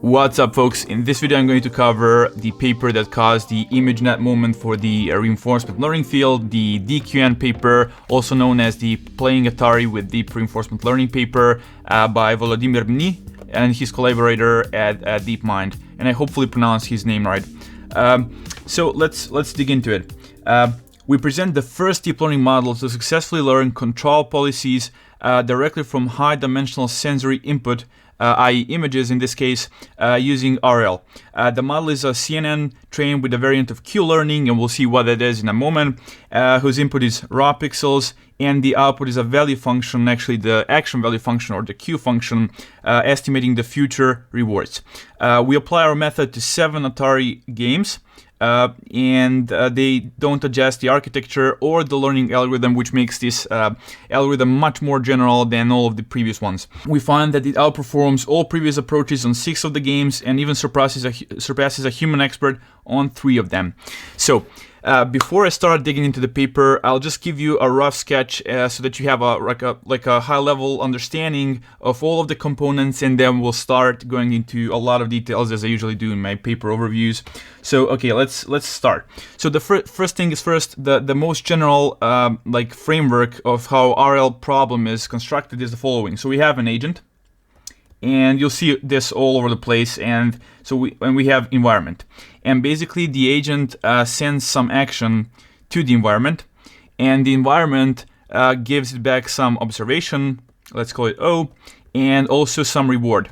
What's up, folks? In this video I'm going to cover the paper that caused the ImageNet moment for the reinforcement learning field, the DQN paper, also known as the Playing Atari with Deep Reinforcement Learning paper by Volodymyr Mny and his collaborator at DeepMind, and I hopefully pronounced his name right. So let's dig into it. We present the first deep learning model to successfully learn control policies directly from high-dimensional sensory input, i.e. images in this case, using RL. The model is a CNN trained with a variant of Q-learning, and we'll see what that is in a moment, whose input is raw pixels, and the output is a value function, actually the action value function or the Q function, estimating the future rewards. We apply our method to 7 Atari games, and they don't adjust the architecture or the learning algorithm, which makes this algorithm much more general than all of the previous ones. We find that it outperforms all previous approaches on 6 of the games and even surpasses a human expert on 3 of them. So before I start digging into the paper, I'll just give you a rough sketch so that you have a high-level understanding of all of the components, and then we'll start going into a lot of details as I usually do in my paper overviews. So okay, let's start. So the first thing is first, the most general framework of how RL problem is constructed is the following. So we have an agent, and you'll see this all over the place, and so we have environment, and basically the agent sends some action to the environment, and the environment gives it back some observation, let's call it O, and also some reward.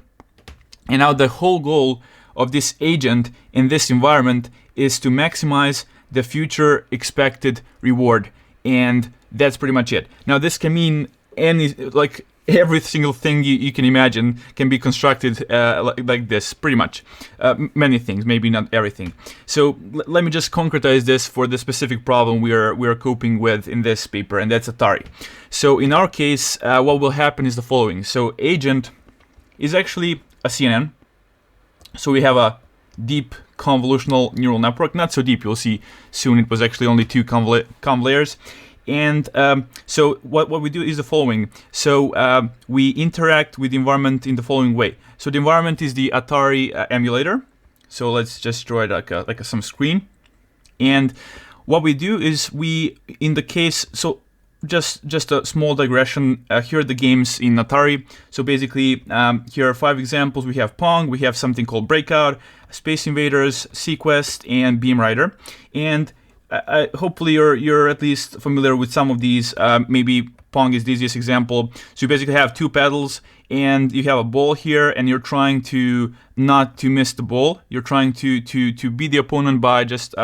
And now the whole goal of this agent in this environment is to maximize the future expected reward, and that's pretty much it. Now this can mean every single thing you can imagine can be constructed like this, pretty much. Many things, maybe not everything. So let me just concretize this for the specific problem we are coping with in this paper, and that's Atari. So in our case, what will happen is the following. So agent is actually a CNN. So we have a deep convolutional neural network. Not so deep, you'll see soon it was actually only 2 conv layers. And so what we do is the following. So we interact with the environment in the following way. So the environment is the Atari emulator. So let's just draw it some screen. And what we do is just a small digression. Here are the games in Atari. So basically, here are 5 examples. We have Pong, we have something called Breakout, Space Invaders, Sequest, and Beam Rider. And hopefully you're at least familiar with some of these. Maybe Pong is the easiest example. So you basically have 2 paddles, and you have a ball here, and you're trying to not to miss the ball. You're trying to beat the opponent by just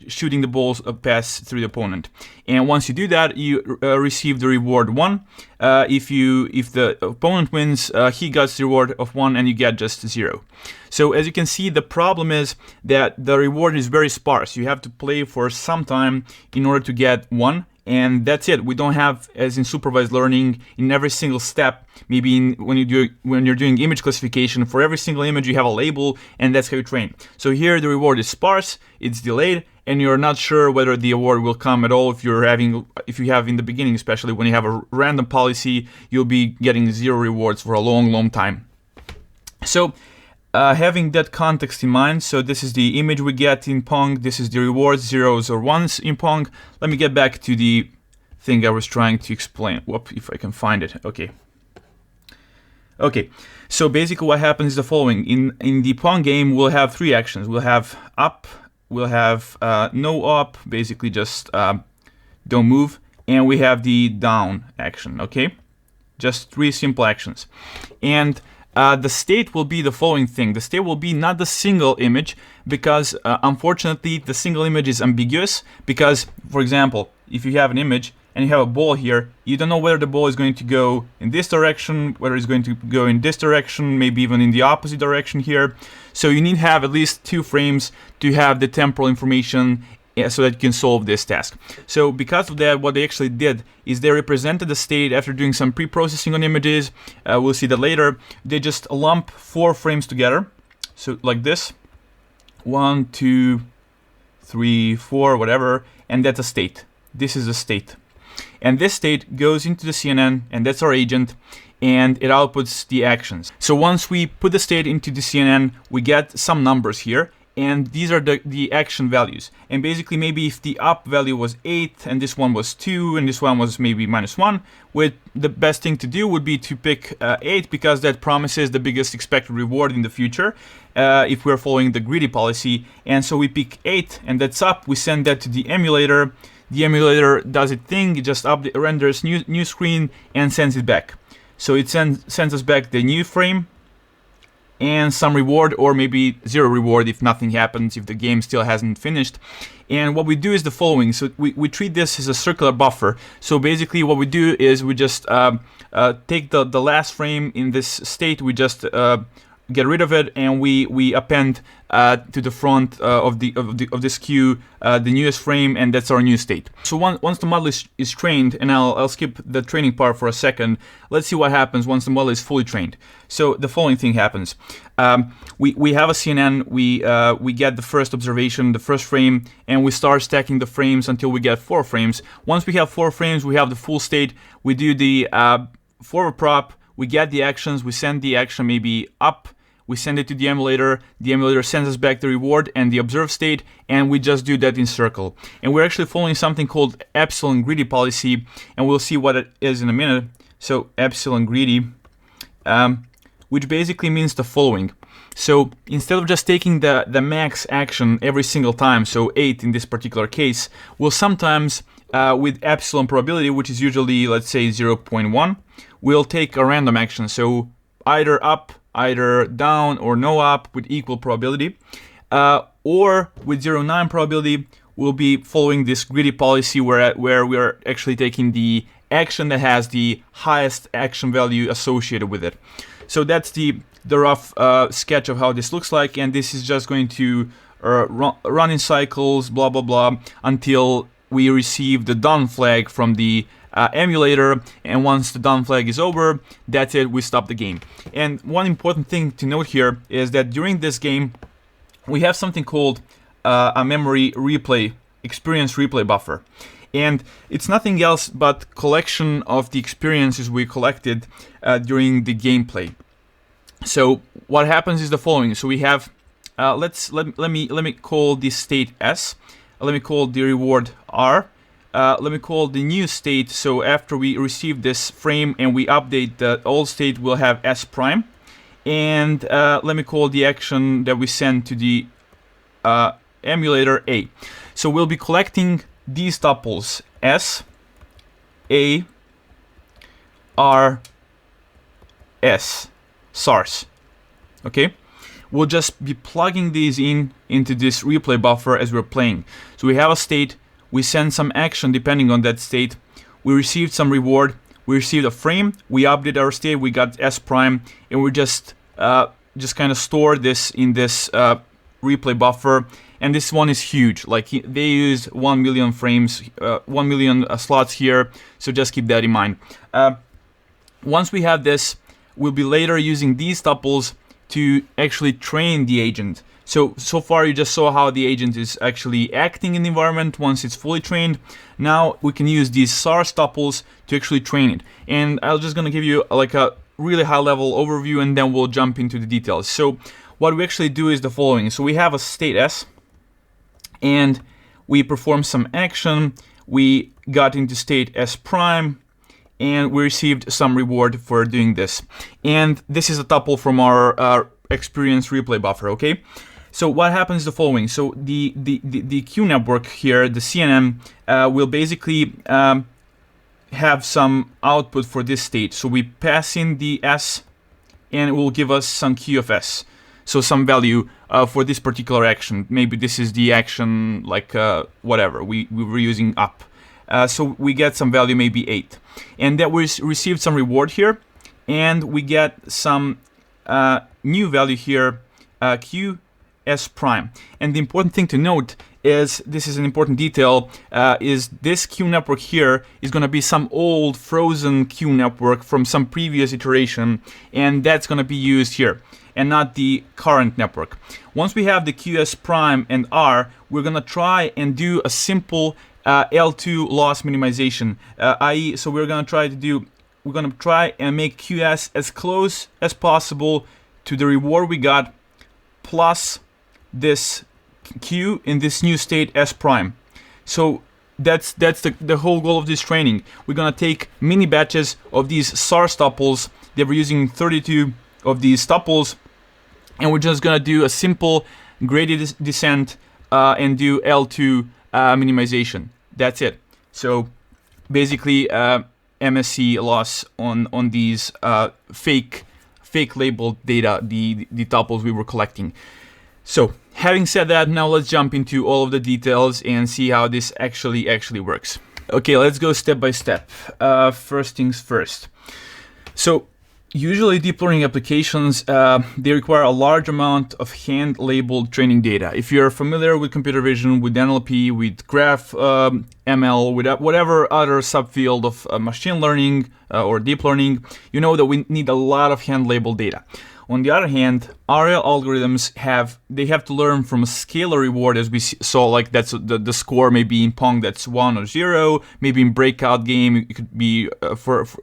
shooting the balls pass through the opponent. And once you do that, you receive the reward 1. If the opponent wins, he gets the reward of 1, and you get just 0. So as you can see, the problem is that the reward is very sparse. You have to play for some time in order to get 1. And that's it. We don't have, as in supervised learning, in every single step, maybe when you're doing image classification, for every single image you have a label, and that's how you train. So here the reward is sparse, it's delayed, and you're not sure whether the award will come at all. If you have in the beginning, especially when you have a random policy, you'll be getting 0 rewards for a long time. So having that context in mind, so this is the image we get in Pong, this is the rewards, 0s or 1s in Pong. Let me get back to the thing I was trying to explain. Whoop, if I can find it. Okay, so basically what happens is the following. In the Pong game, we'll have 3 actions. We'll have up, we'll have no up, basically just don't move, and we have the down action, okay? Just 3 simple actions. And the state will be the following thing. The state will be not the single image, because unfortunately the single image is ambiguous, because, for example, if you have an image and you have a ball here, you don't know whether the ball is going to go in this direction, whether it's going to go in this direction, maybe even in the opposite direction here. So you need to have at least 2 frames to have the temporal information so that you can solve this task. So because of that, what they actually did is they represented the state after doing some pre-processing on images. We'll see that later. They just lump 4 frames together. So like this, 1, 2, 3, 4, whatever, and that's a state. This is a state. And this state goes into the CNN, and that's our agent. and it outputs the actions. So once we put the state into the CNN, we get some numbers here, and these are the action values. And basically, maybe if the up value was 8 and this one was 2 and this one was maybe -1, the best thing to do would be to pick 8, because that promises the biggest expected reward in the future if we're following the greedy policy. And so we pick 8, and that's up. We send that to the emulator. The emulator does its thing. It just renders new screen and sends it back. So it sends us back the new frame and some reward, or maybe 0 reward if nothing happens, if the game still hasn't finished. And what we do is the following. So we treat this as a circular buffer. So basically what we do is we just take the last frame in this state, we just get rid of it, and we append to the front of this queue the newest frame, and that's our new state. So once the model is trained, and I'll skip the training part for a second, let's see what happens once the model is fully trained. So the following thing happens. We have a CNN, we get the first observation, the first frame, and we start stacking the frames until we get 4 frames. Once we have 4 frames, we have the full state. We do the forward prop, we get the actions, we send the action maybe up, we send it to the emulator sends us back the reward and the observed state, and we just do that in circle. And we're actually following something called epsilon greedy policy, and we'll see what it is in a minute. So epsilon greedy, which basically means the following. So instead of just taking the max action every single time, so 8 in this particular case, we'll sometimes, with epsilon probability, which is usually, let's say, 0.1, we'll take a random action. So either up, either down, or no up with equal probability. Or with 0.9 probability, we'll be following this greedy policy where we are actually taking the action that has the highest action value associated with it. So that's the rough sketch of how this looks like, and this is just going to run in cycles, blah, blah, blah, until we receive the done flag from the emulator, and once the done flag is over, that's it, we stop the game. And one important thing to note here is that during this game, we have something called a memory replay, experience replay buffer. And it's nothing else but collection of the experiences we collected during the gameplay. So what happens is the following. So we have, let me call this state S. Let me call the reward R. Let me call the new state. So after we receive this frame and we update the old state, we'll have S prime. And let me call the action that we send to the emulator A. So we'll be collecting these tuples S, A, R, S, SARS. Okay? We'll just be plugging these into this replay buffer as we're playing. So we have a state, we send some action depending on that state, we received some reward, we received a frame, we update our state, we got S prime, and we just kind of store this in this replay buffer. And this one is huge. Like they use 1 million frames, 1 million slots here. So just keep that in mind. Once we have this, we'll be later using these tuples to actually train the agent. So far you just saw how the agent is actually acting in the environment once it's fully trained. Now we can use these SARS tuples to actually train it. And I'm just gonna give you like a really high level overview, and then we'll jump into the details. So what we actually do is the following. So we have a state S, and we perform some action, we got into state S prime, and we received some reward for doing this. And this is a tuple from our experience replay buffer, okay? So what happens is the following. So the Q network here, the CNN, will basically have some output for this state. So we pass in the S, and it will give us some Q of S. So some value for this particular action. Maybe this is the action, like whatever, we were using up. So we get some value, maybe 8. And that we received some reward here. And we get some new value here, Q S prime. And the important thing to note is, this is an important detail, is this Q network here is going to be some old frozen Q network from some previous iteration. And that's going to be used here, and not the current network. Once we have the QS prime and R, we're gonna try and do a simple L2 loss minimization, i.e. so we're gonna try to do we're gonna try and make QS as close as possible to the reward we got plus this Q in this new state S prime. So that's the whole goal of this training. We're gonna take mini batches of these SARS tuples. They were using 32 of these tuples, and we're just gonna do a simple gradient descent and do L2 minimization. That's it. So basically MSC loss on these fake labeled data, the tuples we were collecting. So having said that, now let's jump into all of the details and see how this actually works. Okay, let's go step by step. First things first. So usually deep learning applications, they require a large amount of hand-labeled training data. If you're familiar with computer vision, with NLP, with graph ML, with whatever other subfield of machine learning or deep learning, you know that we need a lot of hand-labeled data. On the other hand, RL algorithms have to learn from a scalar reward, as we saw, like that's the score maybe in Pong that's 1 or 0, maybe in breakout game it could be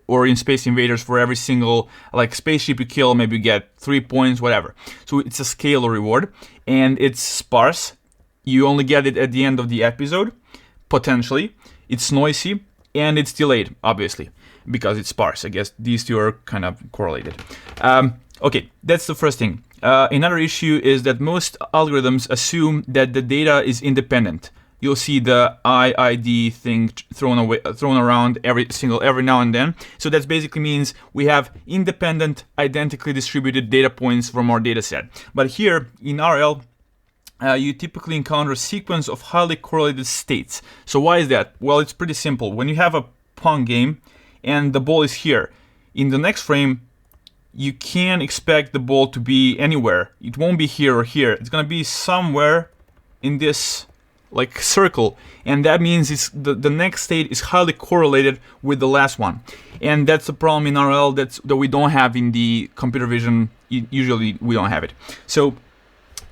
or in Space Invaders for every single like spaceship you kill, maybe you get 3 points, whatever. So it's a scalar reward and it's sparse. You only get it at the end of the episode, potentially. It's noisy and it's delayed, obviously, because it's sparse. I guess these two are kind of correlated. Okay, that's the first thing. Another issue is that most algorithms assume that the data is independent. You'll see the IID thing thrown around every now and then. So that basically means we have independent, identically distributed data points from our data set. But here in RL, you typically encounter a sequence of highly correlated states. So why is that? Well, it's pretty simple. When you have a Pong game and the ball is here, in the next frame, you can't expect the ball to be anywhere. It won't be here or here. It's gonna be somewhere in this like circle, and that means it's the next state is highly correlated with the last one, and that's the problem in RL that we don't have in the computer vision. Usually we don't have it. So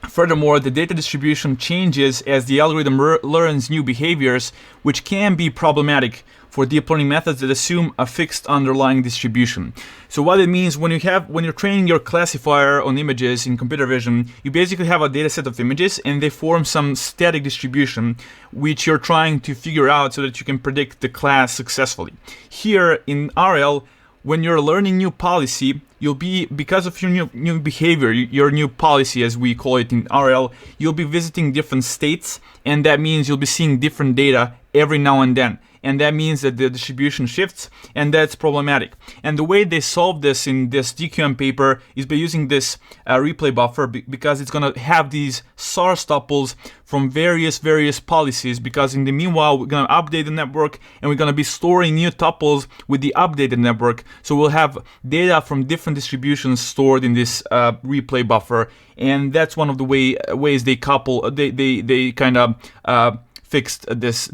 furthermore, the data distribution changes as the algorithm learns new behaviors, which can be problematic for deep learning methods that assume a fixed underlying distribution. So what it means when you're training your classifier on images in computer vision, you basically have a data set of images and they form some static distribution which you're trying to figure out so that you can predict the class successfully. Here in RL, when you're learning new policy, you'll be, because of your new behavior, your new policy as we call it in RL, you'll be visiting different states, and that means you'll be seeing different data every now and then. And that means that the distribution shifts, and that's problematic. And the way they solve this in this DQN paper is by using this replay buffer, because it's going to have these SARS tuples from various policies, because in the meanwhile, we're going to update the network, and we're going to be storing new tuples with the updated network. So we'll have data from different distributions stored in this replay buffer, and that's one of the ways they couple, they kind of fixed these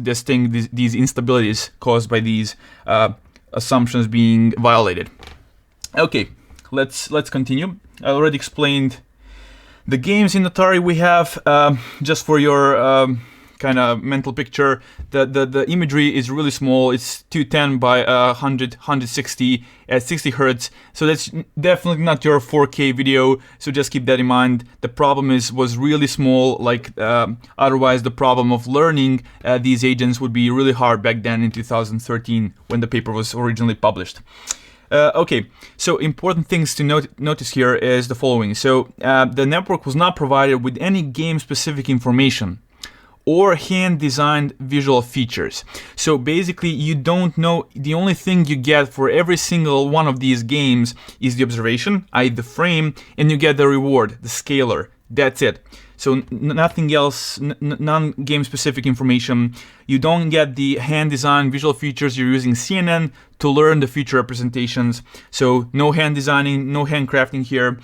instabilities caused by these assumptions being violated. Okay, let's continue. I already explained the games in Atari we have. Just for your kind of mental picture, the imagery is really small. It's 210 by 160 at 60 hertz. So that's definitely not your 4K video. So just keep that in mind. The problem was really small. Like otherwise, the problem of learning these agents would be really hard back then in 2013 when the paper was originally published. Okay, so important things to notice here is the following. So the network was not provided with any game-specific information or hand-designed visual features. So basically, you don't know, the only thing you get for every single one of these games is the observation, i.e. the frame, and you get the reward, the scalar. That's it. So nothing else, non-game specific information. You don't get the hand-designed visual features. You're using CNN to learn the feature representations. So no hand designing, no hand crafting here.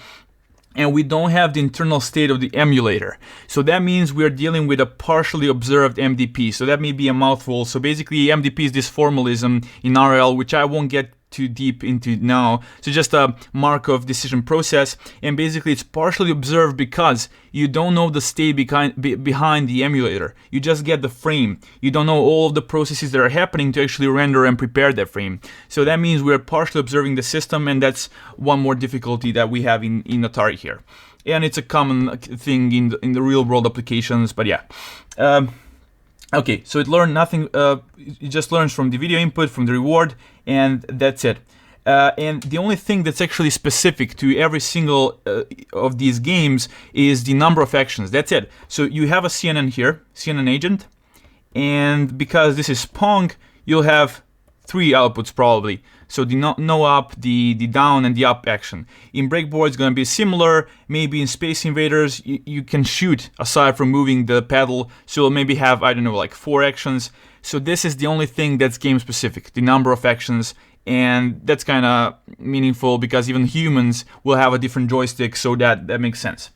And we don't have the internal state of the emulator. So that means we're dealing with a partially observed MDP. So that may be a mouthful. So basically MDP is this formalism in RL, which I won't get too deep into now. So just a Markov decision process, and basically it's partially observed because you don't know the state behind the emulator. You just get the frame. You don't know all of the processes that are happening to actually render and prepare that frame. So that means we're partially observing the system, and that's one more difficulty that we have in Atari here. And it's a common thing in the real world applications, but yeah. Okay, so it learned nothing, it just learns from the video input, from the reward, and that's it. And the only thing that's actually specific to every single of these games is the number of actions. That's it. So you have a CNN here, CNN agent, and because this is Pong, you'll have 3 outputs probably. So the no up, the down, and the up action. In Breakboard, it's going to be similar. Maybe in Space Invaders, you can shoot aside from moving the pedal. So you'll maybe have, I don't know, like 4 actions. So this is the only thing that's game specific, the number of actions. And that's kind of meaningful because even humans will have a different joystick, so that makes sense.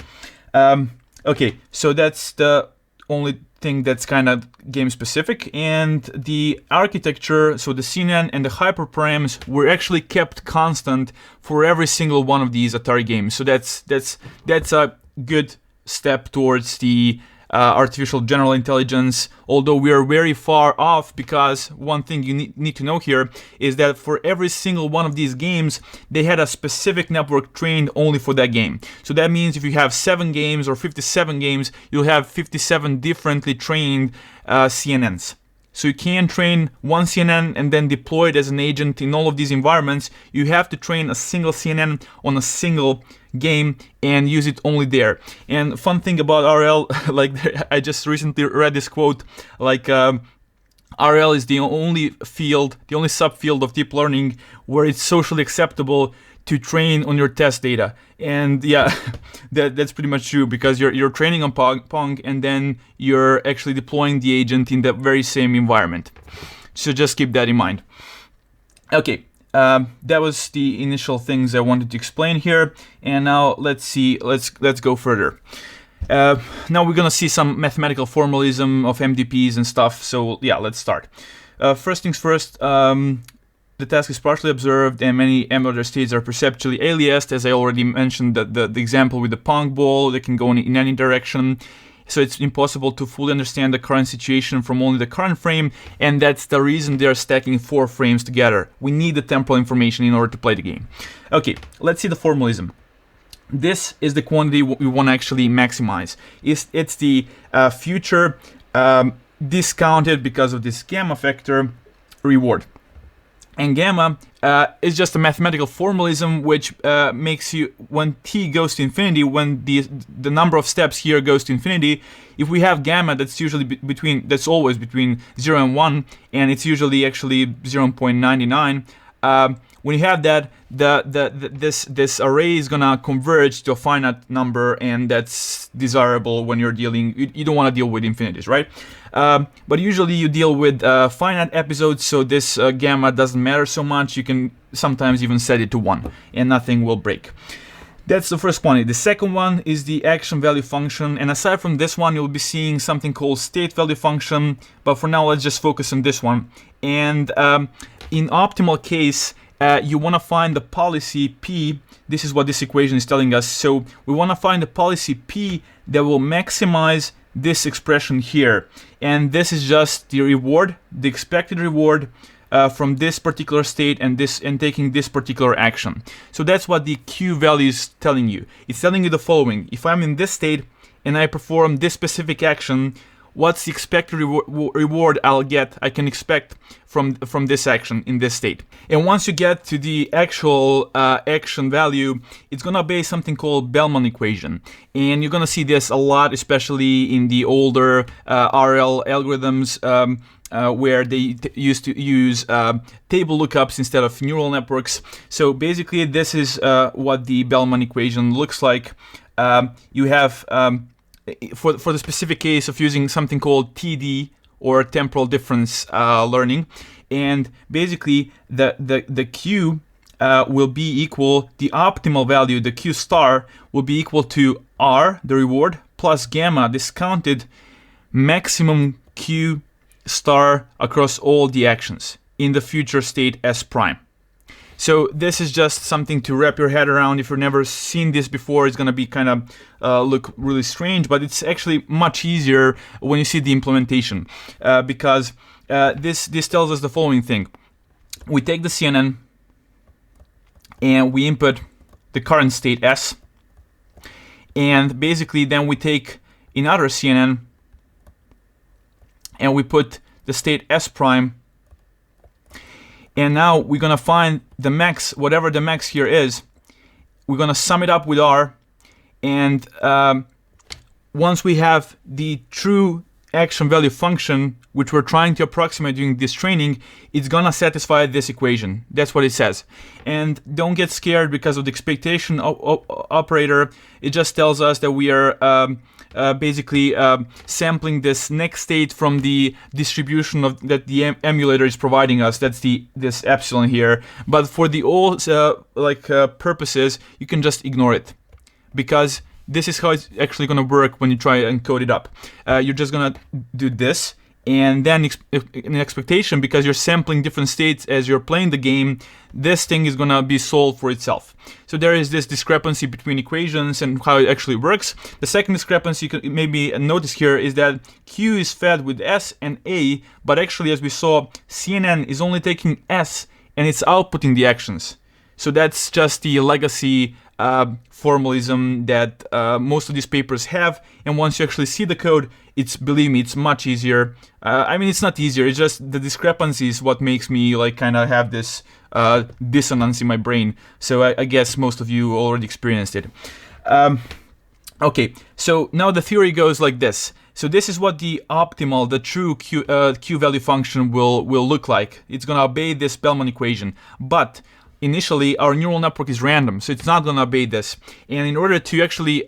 Okay, so that's the only thing that's kind of game specific, and the architecture, so the CNN and the hyperparams were actually kept constant for every single one of these Atari games. So that's a good step towards the artificial general intelligence, although we are very far off, because one thing you need to know here is that for every single one of these games, they had a specific network trained only for that game. So that means if you have 7 games or 57 games, you'll have 57 differently trained CNNs. So you can't train one CNN and then deploy it as an agent in all of these environments. You have to train a single CNN on a single game and use it only there. And fun thing about RL, like I just recently read this quote, like RL is the only field, the only subfield of deep learning where it's socially acceptable to train on your test data. And yeah, that's pretty much true, because you're training on Pong and then you're actually deploying the agent in the very same environment. So just keep that in mind. Okay, that was the initial things I wanted to explain here, and now let's go further. Now we're gonna see some mathematical formalism of MDPs and stuff. So yeah, let's start. First things first. The task is partially observed, and many emulator states are perceptually aliased, as I already mentioned, the example with the Pong ball that can go in any direction. So it's impossible to fully understand the current situation from only the current frame, and that's the reason they're stacking 4 frames together. We need the temporal information in order to play the game. Okay, let's see the formalism. This is the quantity we want to actually maximize. It's the future discounted because of this gamma factor reward. And gamma is just a mathematical formalism which makes you, when t goes to infinity, when the number of steps here goes to infinity, if we have gamma, that's usually that's always between 0 and 1, and it's usually actually 0.99. When you have that, this array is gonna converge to a finite number, and that's desirable when you're dealing. You don't want to deal with infinities, right? But usually you deal with finite episodes, so this gamma doesn't matter so much. You can sometimes even set it to 1, and nothing will break. That's the first quantity. The second one is the action value function, and aside from this one, you'll be seeing something called state value function. But for now, let's just focus on this one. And in optimal case, you want to find the policy P. This is what this equation is telling us. So we want to find the policy P that will maximize this expression here. And this is just the reward, the expected reward from this particular state and taking this particular action. So that's what the Q value is telling you. It's telling you the following. If I'm in this state and I perform this specific action, what's the expected reward I can expect from this action in this state. And once you get to the actual action value, it's gonna obey something called Bellman equation. And you're gonna see this a lot, especially in the older RL algorithms, where they used to use table lookups instead of neural networks. So basically this is what the Bellman equation looks like. You have for the specific case of using something called TD, or temporal difference learning, and basically the Q will be equal, the optimal value, the Q star, will be equal to R, the reward, plus gamma discounted maximum Q star across all the actions in the future state S prime. So this is just something to wrap your head around. If you've never seen this before, it's going to be kind of look really strange, but it's actually much easier when you see the implementation, because this tells us the following thing. We take the CNN and we input the current state S, and basically then we take another CNN and we put the state S prime, and now we're gonna find the max, whatever the max here is. We're gonna sum it up with R, and once we have the true action value function, which we're trying to approximate during this training, it's gonna satisfy this equation. That's what it says. And don't get scared because of the expectation operator. It just tells us that we are basically sampling this next state from the distribution of that the emulator is providing us. That's this epsilon here. But for the old purposes, you can just ignore it, because this is how it's actually going to work when you try and code it up. You're just going to do this, and then in expectation, because you're sampling different states as you're playing the game, this thing is going to be solved for itself. So there is this discrepancy between equations and how it actually works. The second discrepancy you can maybe notice here is that Q is fed with S and A, but actually, as we saw, CNN is only taking S and it's outputting the actions. So that's just the legacy formalism that most of these papers have, and once you actually see the code, believe me, it's much easier. I mean, it's not easier, it's just the discrepancy is what makes me kind of have this dissonance in my brain. So I guess most of you already experienced it. Okay, so now the theory goes like this. So this is what the optimal, the true Q value function will look like. It's gonna obey this Bellman equation, but initially our neural network is random, so it's not going to obey this. And in order to actually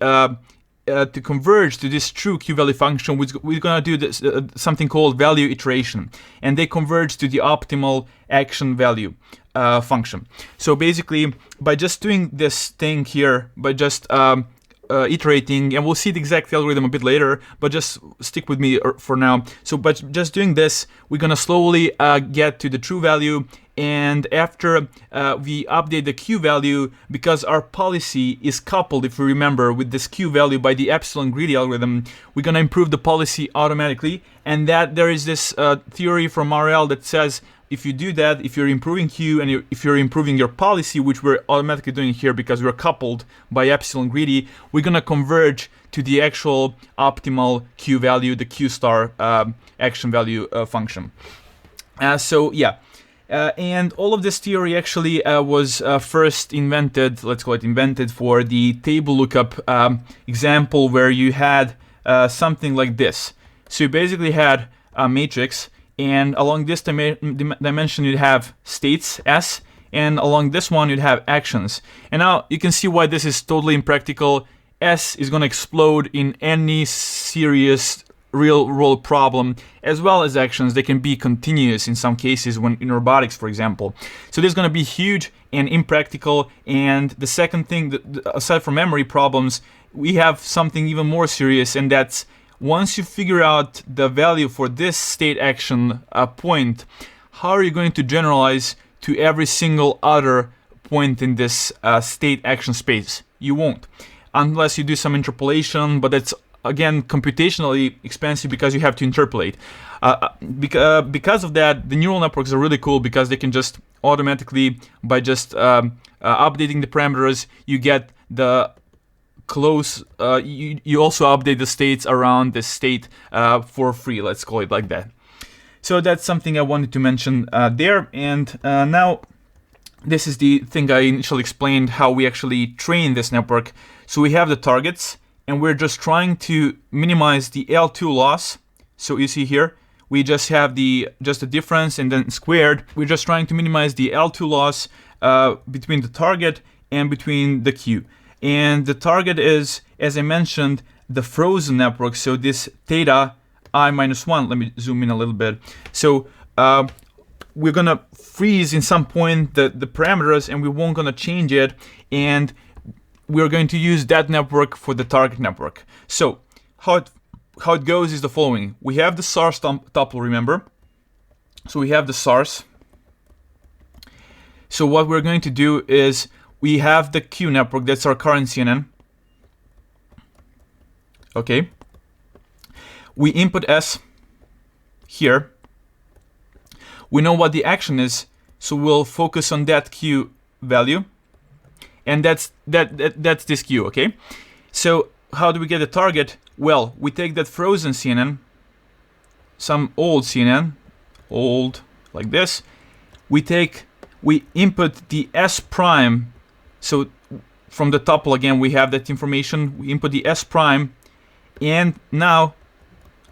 to converge to this true Q-value function, we're going to do this something called value iteration, and they converge to the optimal action value function. So basically, by just doing this thing here, by just iterating, and we'll see the exact algorithm a bit later, but just stick with me for now. So by just doing this, we're going to slowly get to the true value. And after we update the Q value, because our policy is coupled, if you remember, with this Q value by the epsilon greedy algorithm, we're going to improve the policy automatically. And that there is this theory from RL that says if you do that, if you're improving Q and if you're improving your policy, which we're automatically doing here because we're coupled by epsilon greedy, we're going to converge to the actual optimal Q value, the Q star action value function. So yeah. And all of this theory actually was first invented, let's call it invented, for the table lookup example where you had something like this. So you basically had a matrix, and along this dimension you'd have states S, and along this one you'd have actions. And now you can see why this is totally impractical. S is going to explode in any serious real world problem, as well as actions. They can be continuous in some cases, when in robotics, for example. So this is going to be huge and impractical. And the second thing, aside from memory problems, we have something even more serious, and that's once you figure out the value for this state action point, how are you going to generalize to every single other point in this state action space? You won't, unless you do some interpolation, but that's again computationally expensive because you have to interpolate. Because of that, the neural networks are really cool because they can just automatically, by just updating the parameters, you get the close, you also update the states around the state for free, let's call it like that. So that's something I wanted to mention there. And now this is the thing I initially explained, how we actually train this network. So we have the targets, and we're just trying to minimize the L2 loss. So you see here, we just have the difference and then squared. We're just trying to minimize the L2 loss between the target and between the Q. And the target is, as I mentioned, the frozen network. So this theta I minus 1, let me zoom in a little bit. So we're gonna freeze in some point the parameters, and we won't gonna change it. And we're going to use that network for the target network. So how it goes is the following. We have the source tuple, remember? So we have the source. So what we're going to do is we have the Q network, that's our current CNN. Okay. We input S here. We know what the action is, so we'll focus on that Q value. And that's this Q, okay? So how do we get the target? Well, we take that frozen CNN, some old CNN, old like this. We input the S prime. So from the tuple again, we have that information. We input the S prime, and now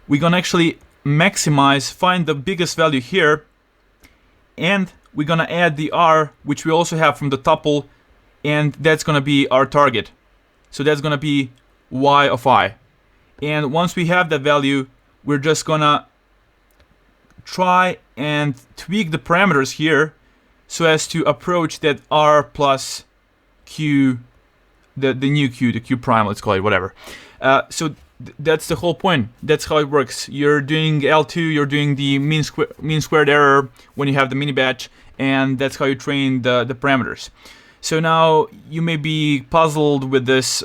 we're gonna actually maximize, find the biggest value here, and we're gonna add the R, which we also have from the tuple, and that's gonna be our target. So that's gonna be Y of I. And once we have that value, we're just gonna try and tweak the parameters here so as to approach that R plus Q, the new Q, the Q prime, let's call it, whatever. So that's the whole point. That's how it works. You're doing L2, you're doing the mean squared error when you have the mini batch, and that's how you train the parameters. So now you may be puzzled with this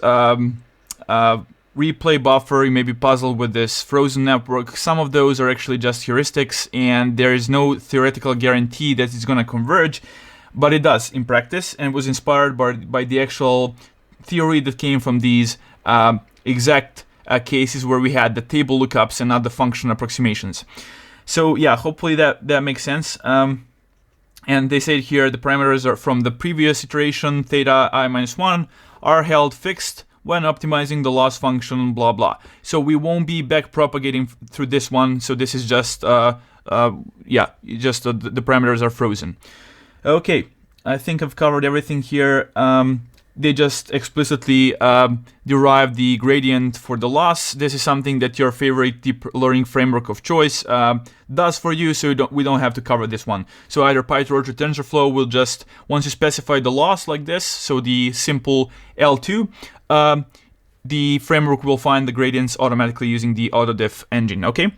replay buffer, you may be puzzled with this frozen network. Some of those are actually just heuristics, and there is no theoretical guarantee that it's going to converge, but it does in practice, and was inspired by the actual theory that came from these exact cases where we had the table lookups and not the function approximations. So yeah, hopefully that makes sense. And they say here the parameters are from the previous iteration, theta I minus 1, are held fixed when optimizing the loss function, blah blah. So we won't be back propagating through this one. So this is just the parameters are frozen. Okay, I think I've covered everything here. They just explicitly derive the gradient for the loss. This is something that your favorite deep learning framework of choice does for you, so we don't have to cover this one. So either PyTorch or TensorFlow will just, once you specify the loss like this, so the simple L2, the framework will find the gradients automatically using the AutoDiff engine, okay?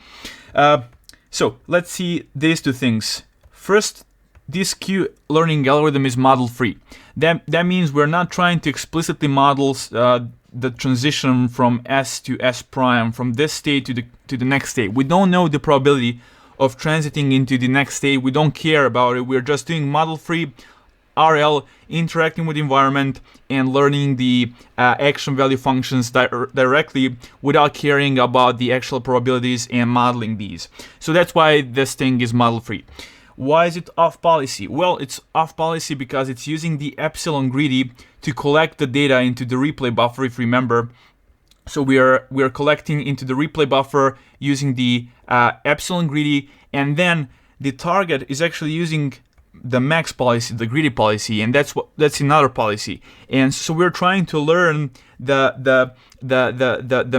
So let's see these two things. First, this Q learning algorithm is model-free. That means we're not trying to explicitly model the transition from S to S prime, from this state to the next state. We don't know the probability of transiting into the next state. We don't care about it. We're just doing model-free RL, interacting with the environment and learning the action value functions directly without caring about the actual probabilities and modeling these. So that's why this thing is model-free. Why is it off policy? Well, it's off policy because it's using the epsilon greedy to collect the data into the replay buffer, if you remember. So we are collecting into the replay buffer using the epsilon greedy, and then the target is actually using the max policy, the greedy policy, and that's another policy. And so we're trying to learn the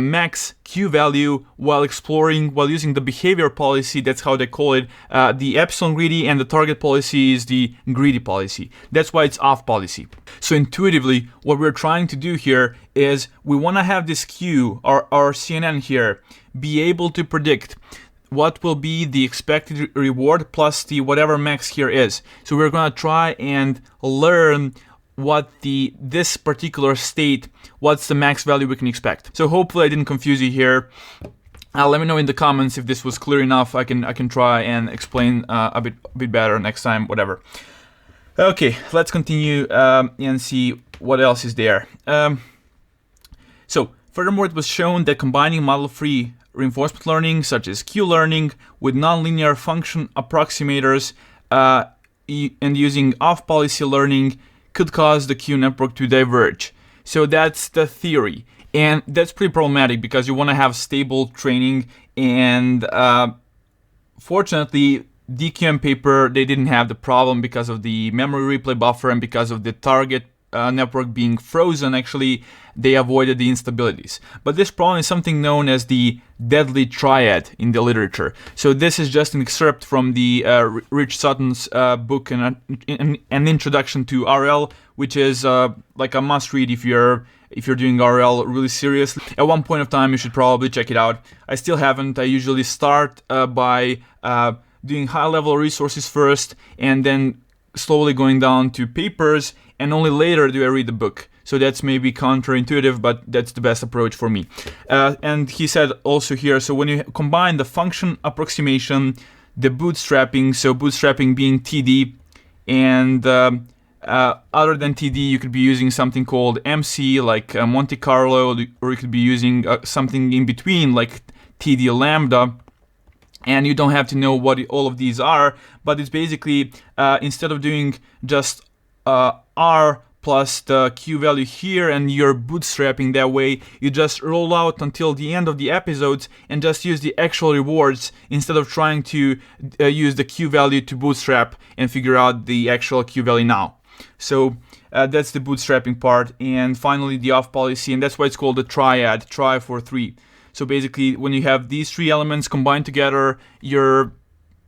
max Q value while using the behavior policy. That's how they call it. The epsilon greedy, and the target policy is the greedy policy. That's why it's off policy. So intuitively, what we're trying to do here is we want to have this Q, our CNN here, be able to predict what will be the expected reward plus the whatever max here is. So we're going to try and learn what this particular state, what's the max value we can expect. So hopefully I didn't confuse you here. Let me know in the comments if this was clear enough. I can try and explain a bit better next time, whatever. Okay, let's continue and see what else is there. So furthermore, it was shown that combining model-free reinforcement learning, such as Q-learning, with nonlinear function approximators and using off-policy learning could cause the Q network to diverge. So that's the theory. And that's pretty problematic because you want to have stable training, and fortunately, DQN paper, they didn't have the problem because of the memory replay buffer and because of the target network being frozen. Actually, they avoided the instabilities. But this problem is something known as the deadly triad in the literature. So this is just an excerpt from the Rich Sutton's book, an introduction to RL, which is like a must-read if you're doing RL really seriously. At one point of time, you should probably check it out. I still haven't. I usually start by doing high-level resources first, and then slowly going down to papers, and only later do I read the book. So that's maybe counterintuitive, but that's the best approach for me. And he said also here, so when you combine the function approximation, the bootstrapping, so bootstrapping being TD, and other than TD, you could be using something called MC, like Monte Carlo, or you could be using something in between, like TD lambda. And you don't have to know what all of these are, but it's basically, instead of doing just R plus the Q value here and you're bootstrapping that way, you just roll out until the end of the episodes and just use the actual rewards instead of trying to use the Q value to bootstrap and figure out the actual Q value now. So that's the bootstrapping part. And finally, the off policy, and that's why it's called the triad, try for 3. So basically, when you have these 3 elements combined together, you're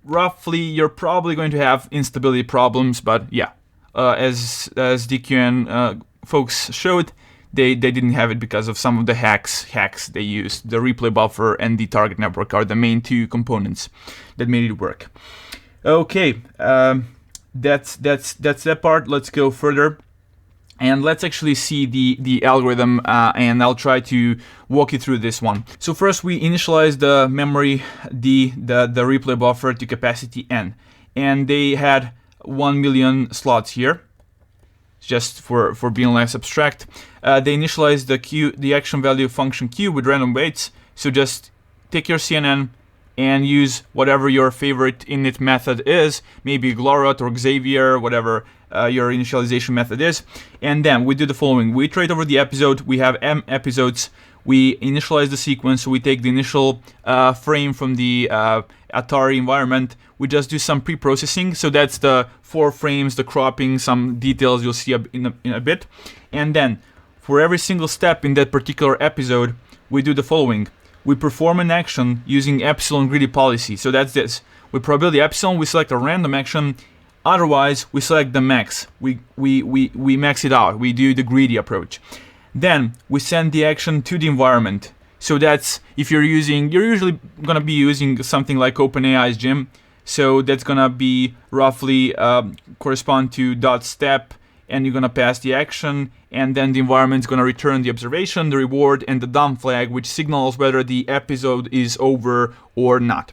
probably going to have instability problems. But yeah, as DQN folks showed, they didn't have it because of some of the hacks they used. The replay buffer and the target network are the main 2 components that made it work. Okay, that's that part. Let's go further. And let's actually see the algorithm, and I'll try to walk you through this one. So first we initialize the memory, the replay buffer to capacity n. And they had 1 million slots here, just for being less abstract. They initialize the action value function q with random weights. So just take your CNN and use whatever your favorite init method is, maybe Glorot or Xavier, whatever your initialization method is. And then we do the following. We iterate over the episode. We have m episodes. We initialize the sequence. So we take the initial frame from the Atari environment. We just do some pre-processing. So that's the 4 frames, the cropping, some details you'll see in a bit. And then for every single step in that particular episode, we do the following. We perform an action using epsilon greedy policy. So that's this. With probability epsilon, we select a random action. Otherwise, we select the max. We max it out. We do the greedy approach. Then we send the action to the environment. So that's, if you're usually gonna be using something like OpenAI's Gym. So that's gonna be roughly correspond to dot step, and you're gonna pass the action, and then the environment's gonna return the observation, the reward, and the done flag, which signals whether the episode is over or not.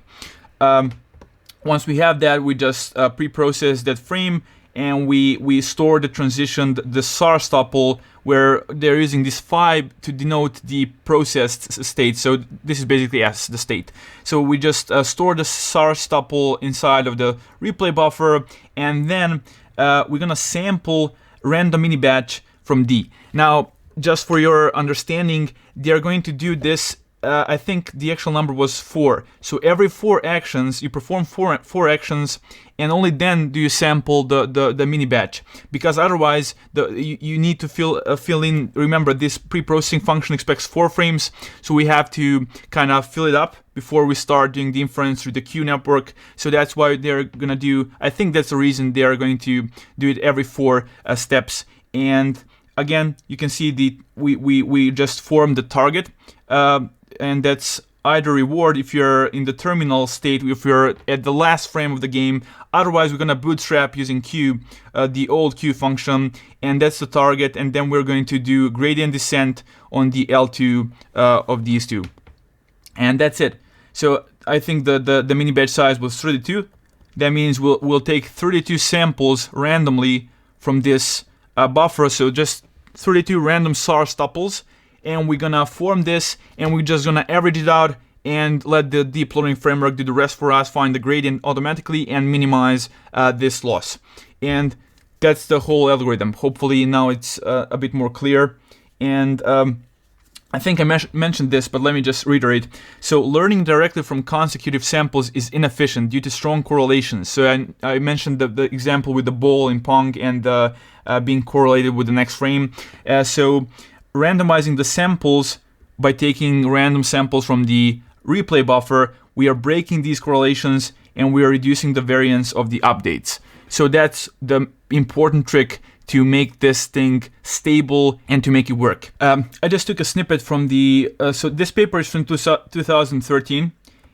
Once we have that, we just pre-process that frame, and we store the transition, the SARS tuple, where they're using this phi to denote the processed state. So this is basically S, the state. So we just store the SARS tuple inside of the replay buffer, and then we're gonna sample random mini batch from D. Now, just for your understanding, they're going to do this. I think the actual number was 4. So every 4 actions, you perform 4 actions, and only then do you sample the mini batch. Because otherwise, you need to fill in. Remember, this pre-processing function expects 4 frames, so we have to kind of fill it up before we start doing the inference through the Q network. So that's why they're gonna do. I think that's the reason they are going to do it every 4 steps. And again, you can see we just form the target. And that's either reward if you're in the terminal state, if you're at the last frame of the game. Otherwise, we're going to bootstrap using Q, the old Q function, and that's the target. And then we're going to do gradient descent on the L2 of these 2. And that's it. So I think the mini batch size was 32. That means we'll take 32 samples randomly from this buffer. So just 32 random SARS tuples. And we're gonna form this, and we're just gonna average it out and let the deep learning framework do the rest for us, find the gradient automatically and minimize this loss. And that's the whole algorithm. Hopefully now it's a bit more clear. And I think I mentioned this, but let me just reiterate. So learning directly from consecutive samples is inefficient due to strong correlations. So I mentioned the example with the ball in Pong and being correlated with the next frame. So randomizing the samples by taking random samples from the replay buffer, we are breaking these correlations and we are reducing the variance of the updates. So that's the important trick to make this thing stable and to make it work. I just took a snippet from so this paper is from 2013,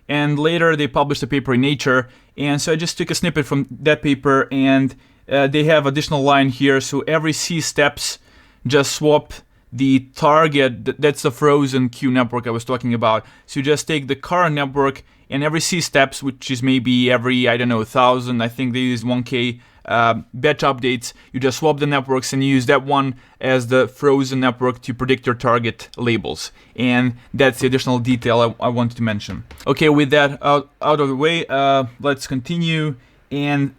and later they published a paper in Nature, and so I just took a snippet from that paper, and they have additional line here. So every C steps just swap the target. That's the frozen queue network I was talking about. So you just take the current network, and every C steps, which is maybe every, I don't know, 1,000, I think they use 1K batch updates, you just swap the networks and use that one as the frozen network to predict your target labels. And that's the additional detail I wanted to mention. Okay, with that out of the way, let's continue and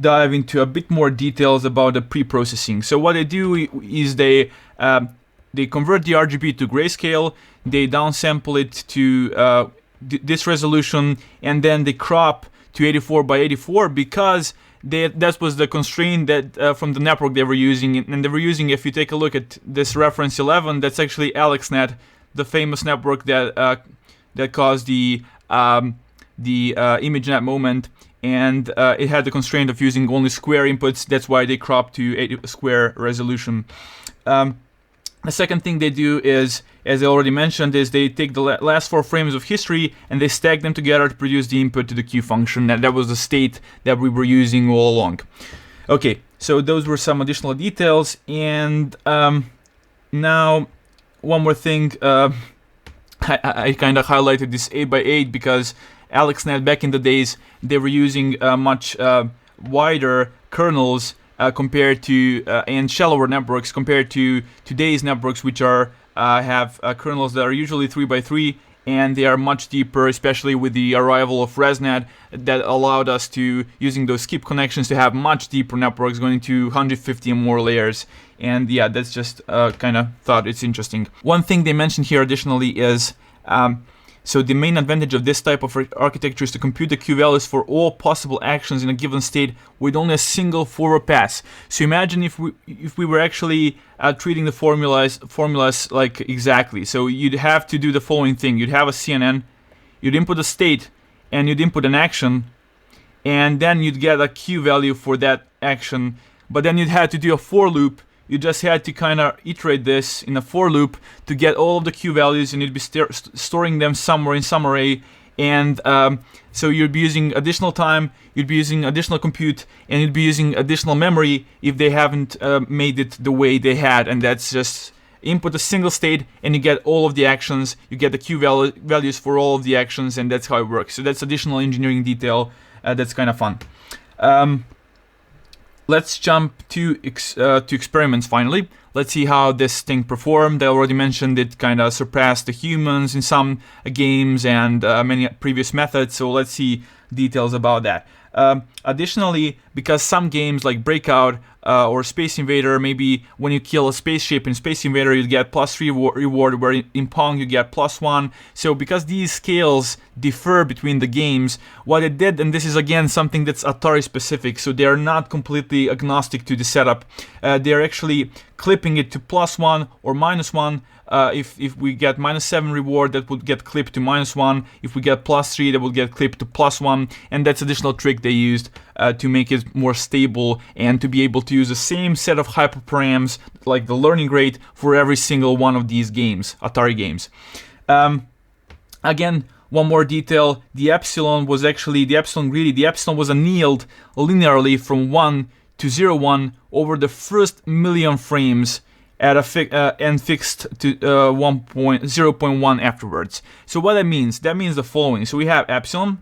dive into a bit more details about the pre-processing. So what they do is they convert the RGB to grayscale, they downsample it to this resolution, and then they crop to 84 by 84 because that was the constraint that from the network they were using. And they were using, if you take a look at this reference 11, that's actually AlexNet, the famous network that caused the ImageNet moment. And it had the constraint of using only square inputs. That's why they crop to 80 square resolution. The second thing they do is, as I already mentioned, is they take the last 4 frames of history and they stack them together to produce the input to the queue function. And that was the state that we were using all along. Okay, so those were some additional details. And now, one more thing. I kind of highlighted this 8x8 because AlexNet back in the days, they were using much wider kernels compared to and shallower networks compared to today's networks, which are have kernels that are usually 3x3, and they are much deeper, especially with the arrival of ResNet that allowed us to, using those skip connections, to have much deeper networks going to 150 and more layers. And yeah, that's just kind of thought it's interesting. One thing they mentioned here additionally is so the main advantage of this type of architecture is to compute the queue values for all possible actions in a given state with only a single forward pass. So imagine if we were actually treating the formulas like exactly. So you'd have to do the following thing. You'd have a CNN, you'd input a state, and you'd input an action, and then you'd get a queue value for that action. But then you'd have to do a for loop. You just had to kind of iterate this in a for loop to get all of the queue values, and you'd be storing them somewhere in some array. And so you'd be using additional time, you'd be using additional compute, and you'd be using additional memory if they haven't made it the way they had. And that's just input a single state, and you get all of the actions, you get the queue values for all of the actions, and that's how it works. So that's additional engineering detail that's kind of fun. Let's jump to experiments finally. Let's see how this thing performed. I already mentioned it kind of surpassed the humans in some games and many previous methods, so let's see details about that. Additionally, because some games like Breakout or Space Invader, maybe when you kill a spaceship in Space Invader you get +3 reward, where in Pong you get +1. So because these scales differ between the games, what it did, and this is again something that's Atari specific, so they are not completely agnostic to the setup. They are actually clipping it to +1 or -1. If we get -7 reward, that would get clipped to -1. If we get +3, that would get clipped to +1. And that's additional trick they used to make it more stable and to be able to use the same set of hyperparams, like the learning rate, for every single one of these games, Atari games. Again, one more detail, the epsilon was actually, the epsilon was annealed linearly from 1 to 0.1 over the first million frames at and fixed to 0.1 afterwards. So what that means the following. So we have epsilon,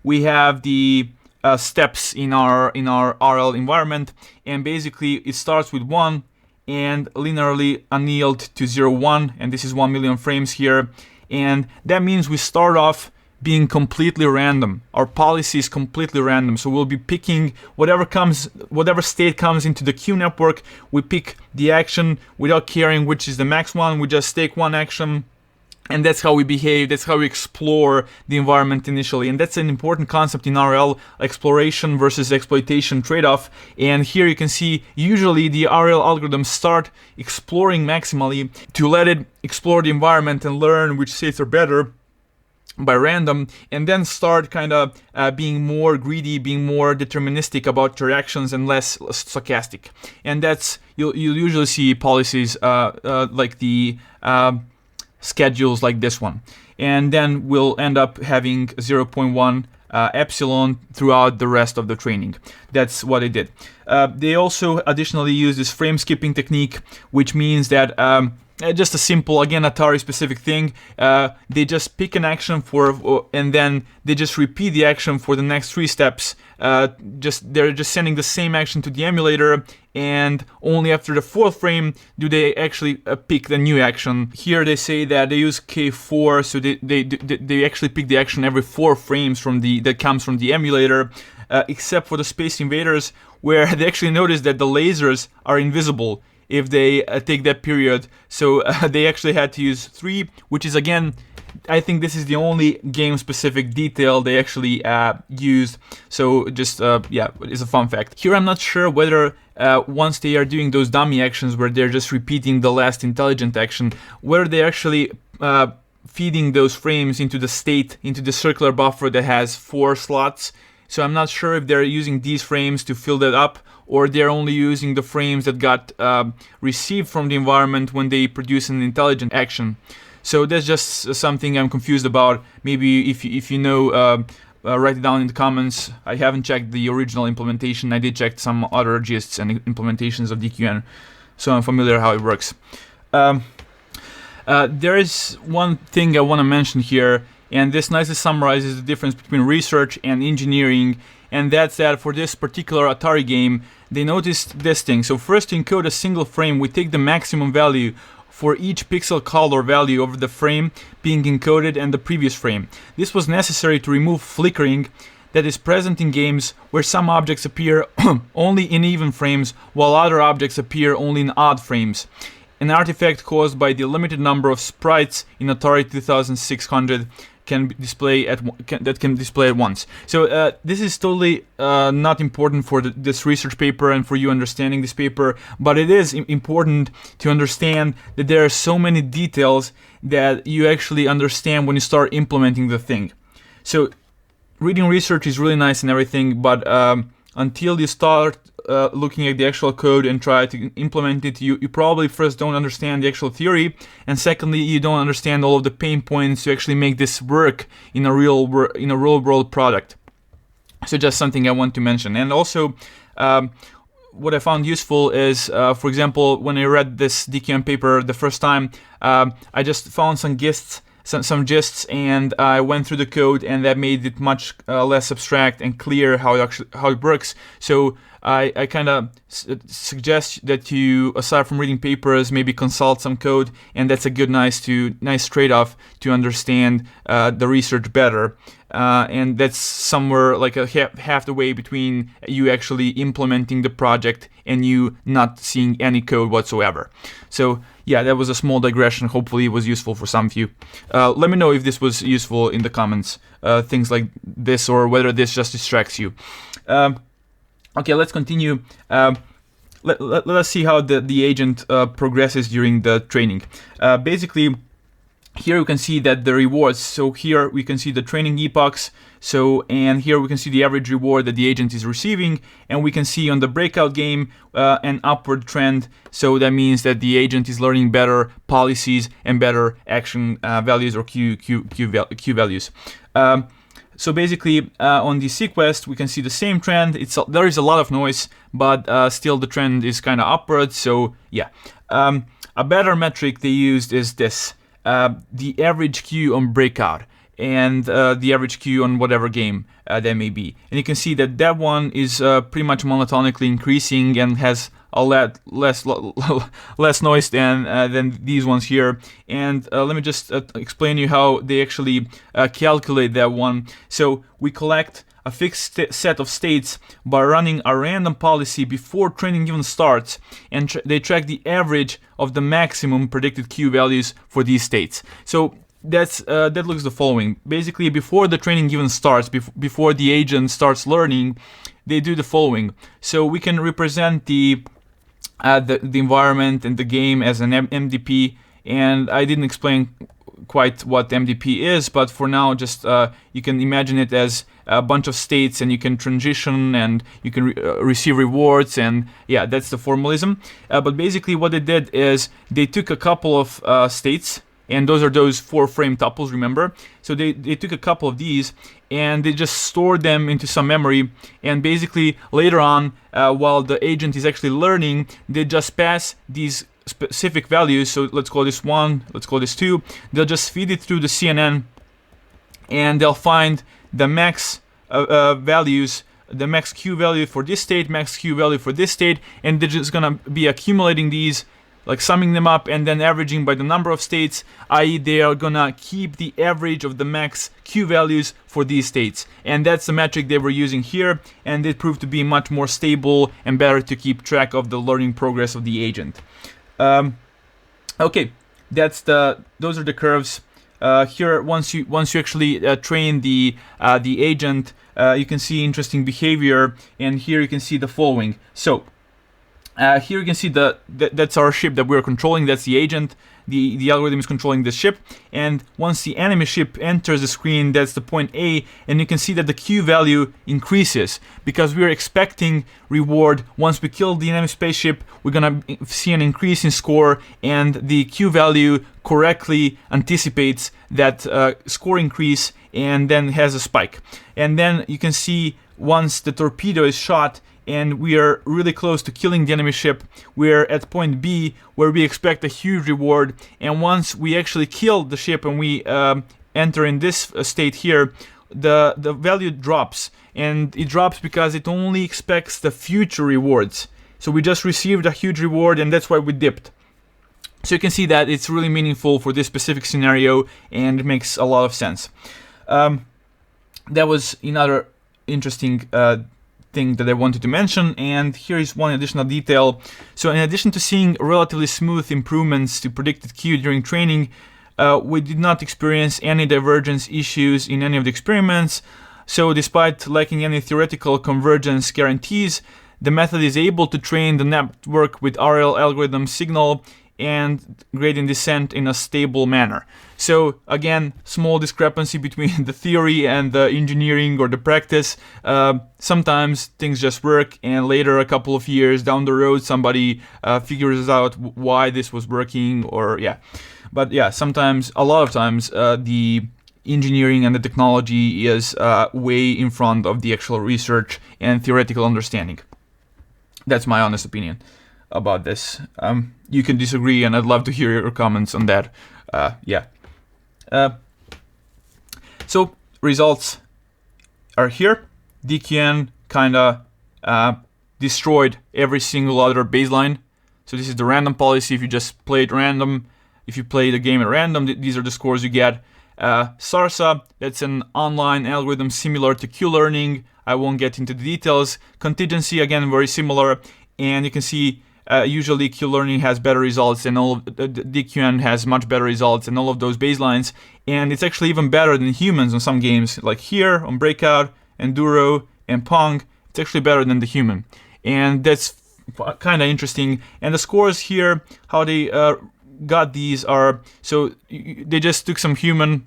we have the steps in our RL environment, and basically it starts with 1 and linearly annealed to 0.1, and this is 1 million frames here. And that means we start off being completely random. Our policy is completely random. So we'll be picking whatever state comes into the queue network. We pick the action without caring which is the max one. We just take one action, and that's how we behave. That's how we explore the environment initially. And that's an important concept in RL, exploration versus exploitation trade-off. And here you can see usually the RL algorithms start exploring maximally to let it explore the environment and learn which states are better by random, and then start kind of being more greedy, being more deterministic about your actions and less stochastic. And that's, you'll usually see policies like the schedules like this one. And then we'll end up having 0.1 epsilon throughout the rest of the training. That's what they did. They also additionally use this frame skipping technique, which means that just a simple, again, Atari specific thing. They just pick an action and then they just repeat the action for the next 3 steps. They're just sending the same action to the emulator, and only after the 4th frame do they actually pick the new action. Here they say that they use K4, so they actually pick the action every 4 frames that comes from the emulator, except for the Space Invaders, where they actually notice that the lasers are invisible if they take that period. So they actually had to use 3, which is, again, I think this is the only game-specific detail they actually used. So just, it's a fun fact. Here I'm not sure whether once they are doing those dummy actions where they're just repeating the last intelligent action, whether they're actually feeding those frames into the state, into the circular buffer that has 4 slots. So I'm not sure if they're using these frames to fill that up, or they're only using the frames that got received from the environment when they produce an intelligent action. So that's just something I'm confused about. Maybe if you know, write it down in the comments. I haven't checked the original implementation. I did check some other gists and implementations of DQN, so I'm familiar how it works. There is one thing I want to mention here, and this nicely summarizes the difference between research and engineering, and that's that for this particular Atari game, they noticed this thing. So first, to encode a single frame, we take the maximum value for each pixel color value over the frame being encoded and the previous frame. This was necessary to remove flickering that is present in games where some objects appear only in even frames while other objects appear only in odd frames. An artifact caused by the limited number of sprites in Atari 2600 can display at once. So this is totally not important for this research paper and for you understanding this paper, but it is important to understand that there are so many details that you actually understand when you start implementing the thing. So reading research is really nice and everything, but until you start looking at the actual code and try to implement it, you probably first don't understand the actual theory, and secondly, you don't understand all of the pain points to actually make this work in a real world product. So just something I want to mention. And also, what I found useful is, for example, when I read this DQN paper the first time, I just found some gists, and I went through the code, and that made it much less abstract and clear how it works. So I kind of suggest that you, aside from reading papers, maybe consult some code, and that's a good, nice trade-off to understand the research better. And that's somewhere like half the way between you actually implementing the project and you not seeing any code whatsoever. So yeah, that was a small digression. Hopefully it was useful for some of you. Let me know if this was useful in the comments, things like this, or whether this just distracts you. Okay, let's continue. Let us see how the agent progresses during the training. Basically, here you can see that the rewards. So here we can see the training epochs. And here we can see the average reward that the agent is receiving, and we can see on the breakout game an upward trend. So that means that the agent is learning better policies and better action values, or Q values. So basically, on the sequest, we can see the same trend. There is a lot of noise, but still the trend is kind of upward. So yeah, a better metric they used is this: the average Q on breakout, and the average Q on whatever game that may be. And you can see that one is pretty much monotonically increasing and has a lot less noise than these ones here. And let me just explain to you how they actually calculate that one. So we collect a fixed set of states by running a random policy before training even starts, and they track the average of the maximum predicted Q values for these states. So that looks the following. Basically, before the training even starts, before the agent starts learning, they do the following. So we can represent the environment and the game as an MDP, and I didn't explain quite what MDP is, but for now, just you can imagine it as a bunch of states, and you can transition, and you can receive rewards, and yeah, that's the formalism. But basically what they did is they took a couple of states, and those are those 4-frame tuples, remember? So they took a couple of these and they just stored them into some memory, and basically later on, while the agent is actually learning, they just pass these specific values. So let's call this 1, let's call this 2. They'll just feed it through the CNN, and they'll find the max values, the max Q value for this state, max Q value for this state, and they're just gonna be accumulating these, like summing them up and then averaging by the number of states, i.e. they are gonna keep the average of the max Q values for these states. And that's the metric they were using here, and it proved to be much more stable and better to keep track of the learning progress of the agent. Okay, those are the curves. Here, once you actually train the agent, you can see interesting behavior, and here you can see the following. So here you can see that's our ship that we're controlling. That's the agent. The algorithm is controlling the ship, and once the enemy ship enters the screen, that's the point A, and you can see that the Q value increases because we're expecting reward. Once we kill the enemy spaceship, we're gonna see an increase in score, and the Q value correctly anticipates that score increase and then has a spike. And then you can see once the torpedo is shot and we are really close to killing the enemy ship, we're at point B where we expect a huge reward, and once we actually kill the ship and we enter in this state here, the value drops, and it drops because it only expects the future rewards. So we just received a huge reward, and that's why we dipped. So you can see that it's really meaningful for this specific scenario, and it makes a lot of sense. That was another interesting thing that I wanted to mention, and here is one additional detail. So in addition to seeing relatively smooth improvements to predicted Q during training, we did not experience any divergence issues in any of the experiments. So despite lacking any theoretical convergence guarantees, the method is able to train the network with RL algorithm signal and gradient descent in a stable manner. So again, small discrepancy between the theory and the engineering or the practice. Sometimes things just work, and later, a couple of years down the road, somebody figures out why this was working, or yeah. But yeah, sometimes, a lot of times, the engineering and the technology is way in front of the actual research and theoretical understanding. That's my honest opinion about this. You can disagree, and I'd love to hear your comments on that. So results are here. DQN kinda destroyed every single other baseline. So this is the random policy. If you just play it random, if you play the game at random, these are the scores you get. SARSA, that's an online algorithm similar to Q-learning. I won't get into the details. Contingency, again, very similar. And you can see usually Q-learning has better results, and all of DQN has much better results, and all of those baselines. And it's actually even better than humans on some games, like here on Breakout, Enduro, and Pong. It's actually better than the human, and that's kind of interesting. And the scores here, how they got these are, so they just took some human,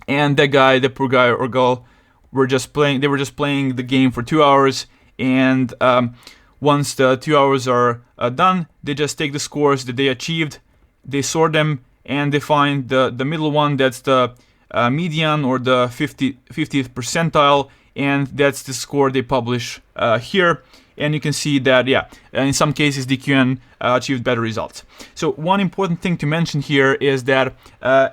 and that guy, the poor guy or girl, were just playing. They were just playing the game for 2 hours, and once the 2 hours are done, they just take the scores that they achieved, they sort them, and they find the middle one, that's the median or the 50th percentile, and that's the score they publish here. And you can see that, yeah, in some cases DQN achieved better results. So one important thing to mention here is that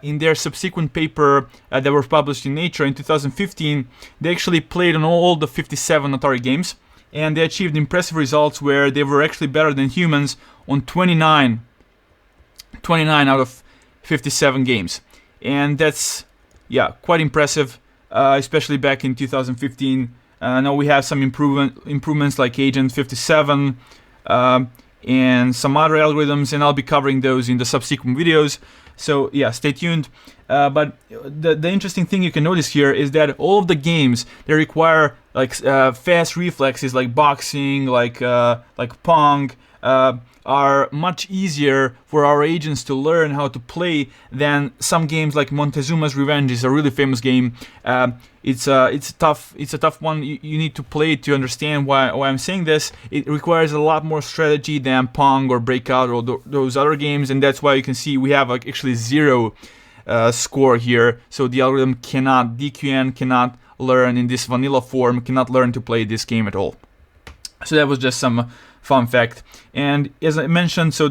in their subsequent paper that were published in Nature in 2015, they actually played on all the 57 Atari games, and they achieved impressive results where they were actually better than humans on 29 out of 57 games. And that's, yeah, quite impressive, especially back in 2015. Now we have some improvements like Agent 57 and some other algorithms, and I'll be covering those in the subsequent videos. So yeah, stay tuned. But the interesting thing you can notice here is that all of the games, they require like fast reflexes, like boxing, like Pong, are much easier for our agents to learn how to play than some games like Montezuma's Revenge. Is a really famous game. It's a tough one. You need to play to understand why I'm saying this. It requires a lot more strategy than Pong or Breakout or those other games, and that's why you can see we have actually 0 score here. So the algorithm DQN cannot learn in this vanilla form, cannot learn to play this game at all. So that was just some fun fact. And as I mentioned, so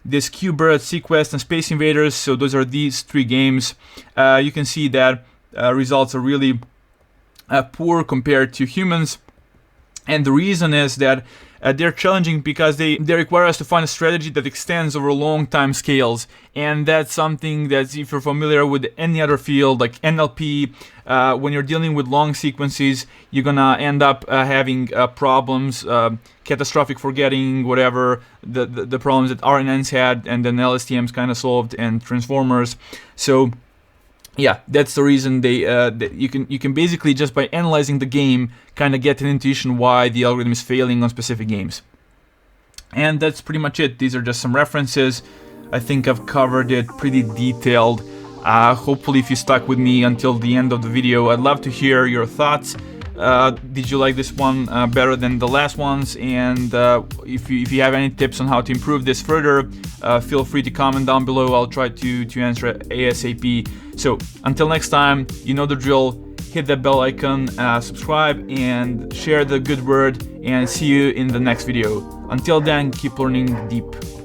this Q-Bird, Sequest, and Space Invaders, so those are these 3 games. You can see that results are really poor compared to humans. And the reason is that they're challenging because they require us to find a strategy that extends over long time scales. And that's something that, if you're familiar with any other field like NLP, when you're dealing with long sequences, you're gonna end up having problems, catastrophic forgetting, whatever the problems that RNNs had, and then LSTMs kind of solved, and transformers. So yeah, that's the reason you can basically, just by analyzing the game, kind of get an intuition why the algorithm is failing on specific games. And that's pretty much it. These are just some references. I think I've covered it pretty detailed. Hopefully, if you stuck with me until the end of the video, I'd love to hear your thoughts. Did you like this one better than the last ones? And if you have any tips on how to improve this further, feel free to comment down below. I'll try to answer ASAP. So until next time, you know the drill. Hit that bell icon, subscribe, and share the good word, and see you in the next video. Until then, keep learning deep.